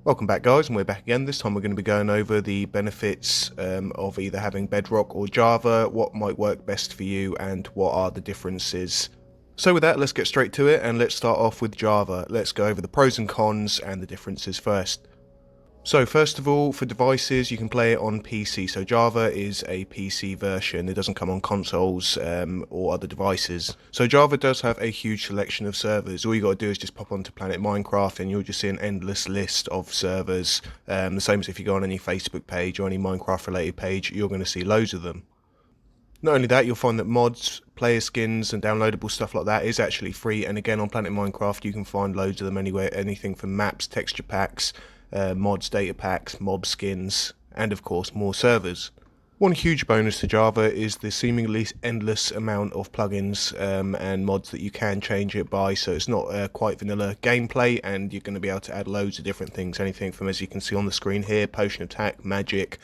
Welcome back, guys, and we're back again. This time we're going to be going over the benefits of either having Bedrock or Java, what might work best for you, and what are the differences. So with that, let's get straight to it, and let's start off with Java. Let's go over the pros and cons and the differences first. So first of all, for devices, you can play it on PC. So Java is a PC version. It doesn't come on consoles or other devices. So Java does have a huge selection of servers. All you got to do is just pop onto Planet Minecraft and you'll just see an endless list of servers. The same as if you go on any Facebook page or any Minecraft related page, you're going to see loads of them. Not only that, you'll find that mods, player skins and downloadable stuff like that is actually free. And again, on Planet Minecraft, you can find loads of them anywhere, anything from maps, texture packs, mods, data packs, mob skins, and of course more servers. One huge bonus to Java is the seemingly endless amount of plugins and mods that you can change it by, so it's not quite vanilla gameplay, and you're going to be able to add loads of different things, anything from, as you can see on the screen here, potion attack, magic,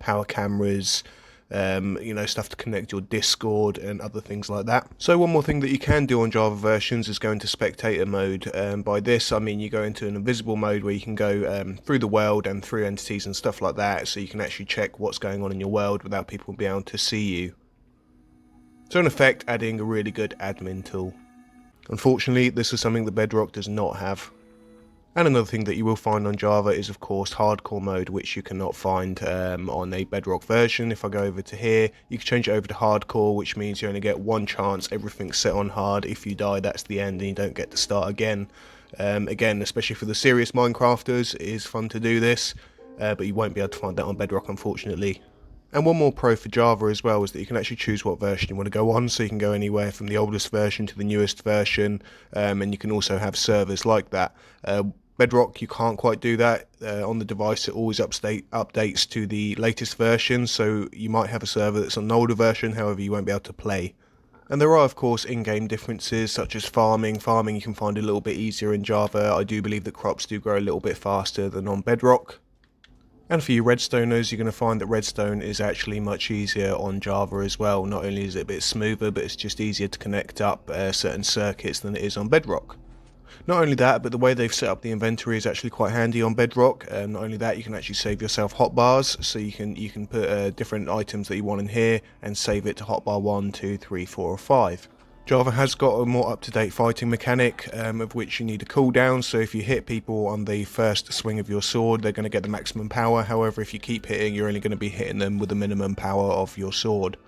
power cameras, stuff to connect your Discord and other things like that. So one more thing that you can do on Java versions is go into spectator mode. By this I mean you go into an invisible mode where you can go through the world and through entities and stuff like that, so you can actually check what's going on in your world without people being able to see you. So in effect, adding a really good admin tool. Unfortunately, this is something that Bedrock does not have. And another thing that you will find on Java is of course hardcore mode, which you cannot find on a Bedrock version. If I go over to here, you can change it over to hardcore, which means you only get one chance, everything's set on hard. If you die, that's the end and you don't get to start again. Again, especially for the serious Minecrafters, it is fun to do this, but you won't be able to find that on Bedrock, unfortunately. And one more pro for Java as well is that you can actually choose what version you want to go on, so you can go anywhere from the oldest version to the newest version, and you can also have servers like that. Bedrock, you can't quite do that. On the device it always updates to the latest version, so you might have a server that's on an older version, however you won't be able to play. And there are of course in-game differences such as farming. Farming you can find a little bit easier in Java. I do believe that crops do grow a little bit faster than on Bedrock. And for you Redstoners, you're going to find that Redstone is actually much easier on Java as well. Not only is it a bit smoother, but it's just easier to connect up certain circuits than it is on Bedrock. Not only that, but the way they've set up the inventory is actually quite handy on Bedrock. Not only that, you can actually save yourself hotbars, so you can put different items that you want in here and save it to hotbar 1, 2, 3, 4 or 5. Java has got a more up-to-date fighting mechanic, of which you need a cooldown, so if you hit people on the first swing of your sword, they're going to get the maximum power. However, if you keep hitting, you're only going to be hitting them with the minimum power of your sword.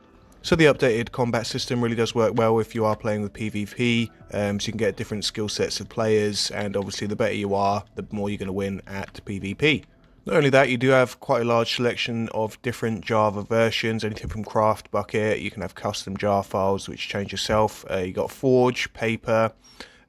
So the updated combat system really does work well if you are playing with PvP, so you can get different skill sets of players, and obviously the better you are, the more you're going to win at PvP. Not only that, you do have quite a large selection of different Java versions, anything from Craft Bucket, you can have custom jar files which change yourself, you got Forge, Paper,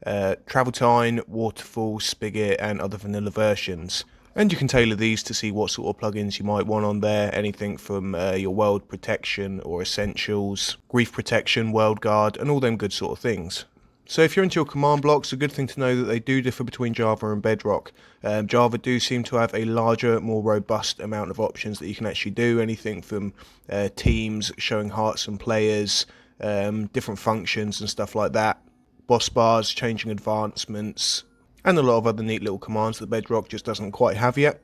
Travel Time, Waterfall, Spigot and other vanilla versions. And you can tailor these to see what sort of plugins you might want on there, anything from your World Protection or Essentials, Grief Protection, World Guard, and all them good sort of things. So if you're into your command blocks, a good thing to know that they do differ between Java and Bedrock. Java do seem to have a larger, more robust amount of options that you can actually do, anything from teams, showing hearts and players, different functions and stuff like that, boss bars, changing advancements, and a lot of other neat little commands that Bedrock just doesn't quite have yet.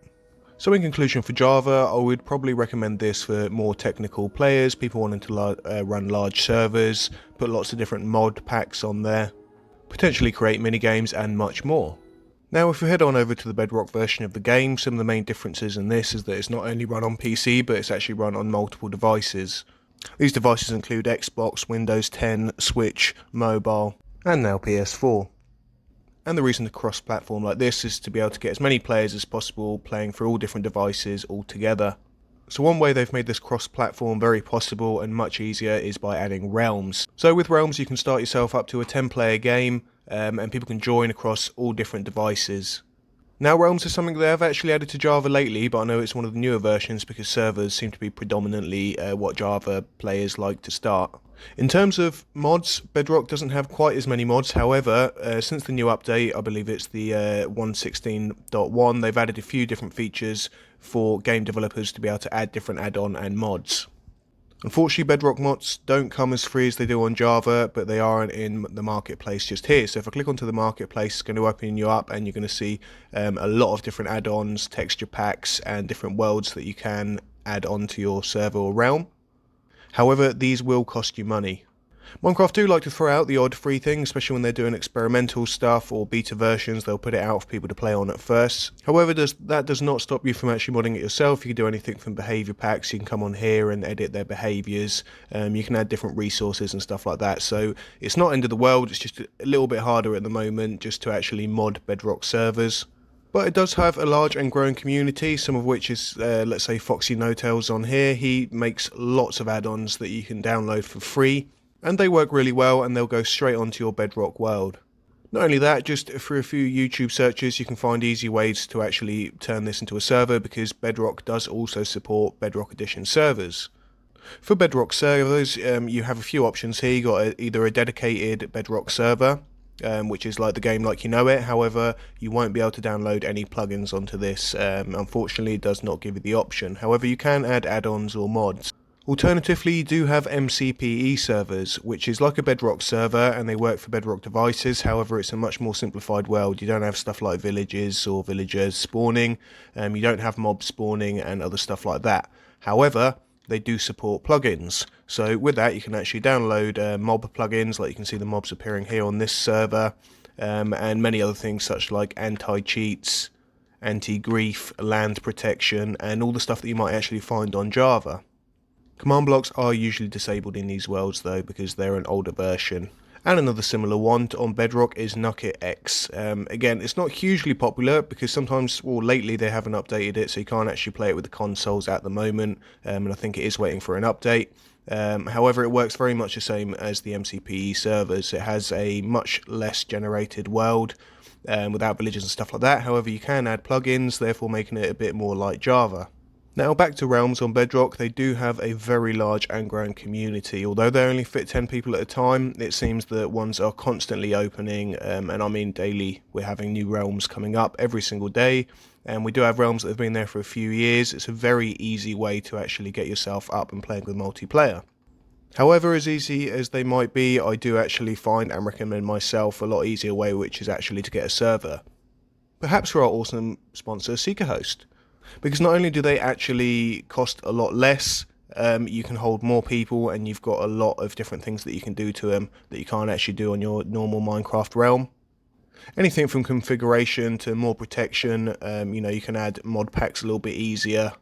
So in conclusion, for Java, I would probably recommend this for more technical players, people wanting to run large servers, put lots of different mod packs on there, potentially create minigames and much more. Now if we head on over to the Bedrock version of the game, some of the main differences in this is that it's not only run on PC, but it's actually run on multiple devices. These devices include Xbox, Windows 10, Switch, mobile, and now PS4. And the reason to cross-platform like this is to be able to get as many players as possible playing for all different devices all together. So one way they've made this cross-platform very possible and much easier is by adding realms. So with realms you can start yourself up to a 10-player game and people can join across all different devices. Now realms is something they have actually added to Java lately, but I know it's one of the newer versions because servers seem to be predominantly what Java players like to start. In terms of mods, Bedrock doesn't have quite as many mods. However, since the new update, I believe it's the 1.16.1, they've added a few different features for game developers to be able to add different add-on and mods. Unfortunately, Bedrock mods don't come as free as they do on Java, but they aren't in the marketplace just here. So if I click onto the marketplace, it's going to open you up and you're going to see a lot of different add-ons, texture packs, and different worlds that you can add onto your server or realm. However, these will cost you money. Minecraft do like to throw out the odd free thing, especially when they're doing experimental stuff or beta versions. They'll put it out for people to play on at first. However, that does not stop you from actually modding it yourself. You can do anything from behavior packs. You can come on here and edit their behaviors. You can add different resources and stuff like that. So it's not end of the world. It's just a little bit harder at the moment just to actually mod Bedrock servers. But it does have a large and growing community, some of which is, let's say, Foxy No Tails on here. He makes lots of add-ons that you can download for free. And they work really well, and they'll go straight onto your Bedrock world. Not only that, just through a few YouTube searches you can find easy ways to actually turn this into a server, because Bedrock does also support Bedrock Edition servers. For Bedrock servers, you have a few options here. You got either a dedicated Bedrock server, which is like the game like you know it. However, you won't be able to download any plugins onto this. Unfortunately, it does not give you the option. However, you can add add-ons or mods. Alternatively, you do have MCPE servers, which is like a Bedrock server, and they work for Bedrock devices. However, it's a much more simplified world. You don't have stuff like villages or villagers spawning, you don't have mobs spawning and other stuff like that. However, they do support plugins. So with that, you can actually download mob plugins, like you can see the mobs appearing here on this server, and many other things such like anti-cheats, anti-grief, land protection, and all the stuff that you might actually find on Java. Command blocks are usually disabled in these worlds though, because they're an older version. And another similar one on Bedrock is Nucket X. Again, it's not hugely popular because sometimes, well, lately they haven't updated it, so you can't actually play it with the consoles at the moment, and I think it is waiting for an update. However, it works very much the same as the MCPE servers. It has a much less generated world without villages and stuff like that. However, you can add plugins, therefore making it a bit more like Java. Now back to realms on Bedrock, they do have a very large and growing community. Although they only fit 10 people at a time, it seems that ones are constantly opening, and I mean daily. We're having new realms coming up every single day, and we do have realms that have been there for a few years. It's a very easy way to actually get yourself up and playing with multiplayer. However, as easy as they might be, I do actually find and recommend myself a lot easier way, which is actually to get a server. Perhaps for our awesome sponsor, SeekerHost. Because not only do they actually cost a lot less, you can hold more people, and you've got a lot of different things that you can do to them that you can't actually do on your normal Minecraft realm. Anything from configuration to more protection, you can add mod packs a little bit easier.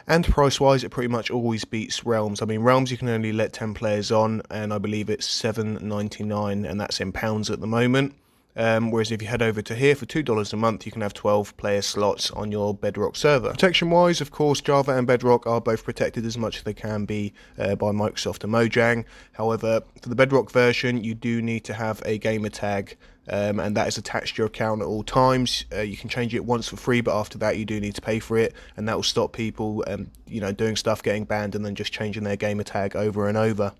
And price-wise, it pretty much always beats Realms. I mean, Realms you can only let 10 players on, and I believe it's $7.99, and that's in pounds at the moment. Whereas if you head over to here for $2 a month, you can have 12 player slots on your Bedrock server. Protection wise, of course, Java and Bedrock are both protected as much as they can be by Microsoft and Mojang. However, for the Bedrock version, you do need to have a gamer tag, and that is attached to your account at all times. You can change it once for free, but after that you do need to pay for it, and that will stop people doing stuff, getting banned, and then just changing their gamer tag over and over.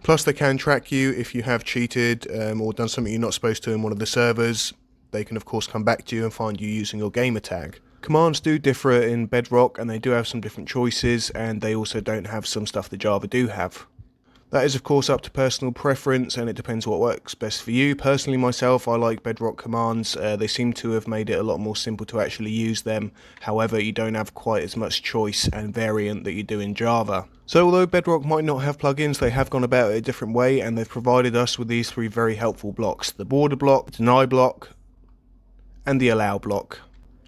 Plus, they can track you if you have cheated or done something you're not supposed to in one of the servers. They can, of course, come back to you and find you using your gamer tag. Commands do differ in Bedrock, and they do have some different choices, and they also don't have some stuff that Java do have. That is, of course, up to personal preference, and it depends what works best for you. Personally, myself, I like Bedrock commands. They seem to have made it a lot more simple to actually use them. However, you don't have quite as much choice and variant that you do in Java. So although Bedrock might not have plugins, they have gone about it a different way, and they've provided us with these three very helpful blocks: the border block, the deny block, and the allow block.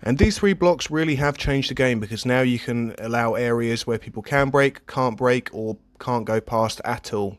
And these three blocks really have changed the game, because now you can allow areas where people can break, can't break, or can't go past at all.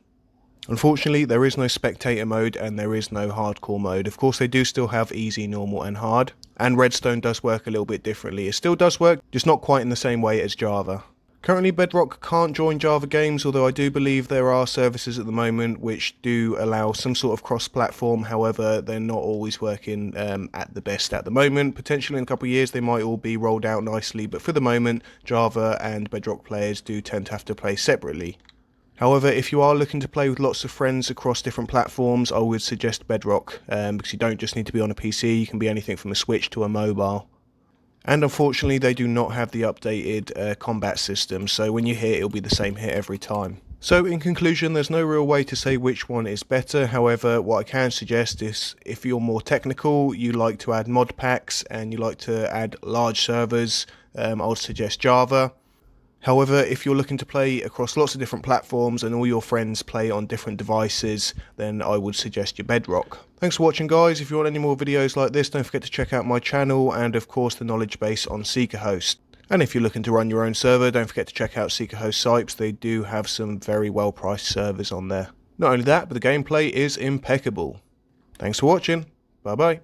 Unfortunately, there is no spectator mode and there is no hardcore mode. Of course, they do still have easy, normal, and hard. And redstone does work a little bit differently. It still does work, just not quite in the same way as Java. Currently, Bedrock can't join Java games, although I do believe there are services at the moment which do allow some sort of cross-platform. However, they're not always working at the best at the moment. Potentially in a couple of years they might all be rolled out nicely, but for the moment, Java and Bedrock players do tend to have to play separately. However, if you are looking to play with lots of friends across different platforms, I would suggest Bedrock, because you don't just need to be on a PC, you can be anything from a Switch to a mobile. And unfortunately, they do not have the updated combat system, so when you hit, it'll be the same hit every time. So in conclusion, there's no real way to say which one is better. However, what I can suggest is if you're more technical, you like to add mod packs and you like to add large servers, I would suggest Java. However, if you're looking to play across lots of different platforms and all your friends play on different devices, then I would suggest your Bedrock. Thanks for watching, guys. If you want any more videos like this, don't forget to check out my channel and of course the knowledge base on SeekerHost. And if you're looking to run your own server, don't forget to check out SeekerHost Sipes. They do have some very well priced servers on there. Not only that, but the gameplay is impeccable. Thanks for watching. Bye bye.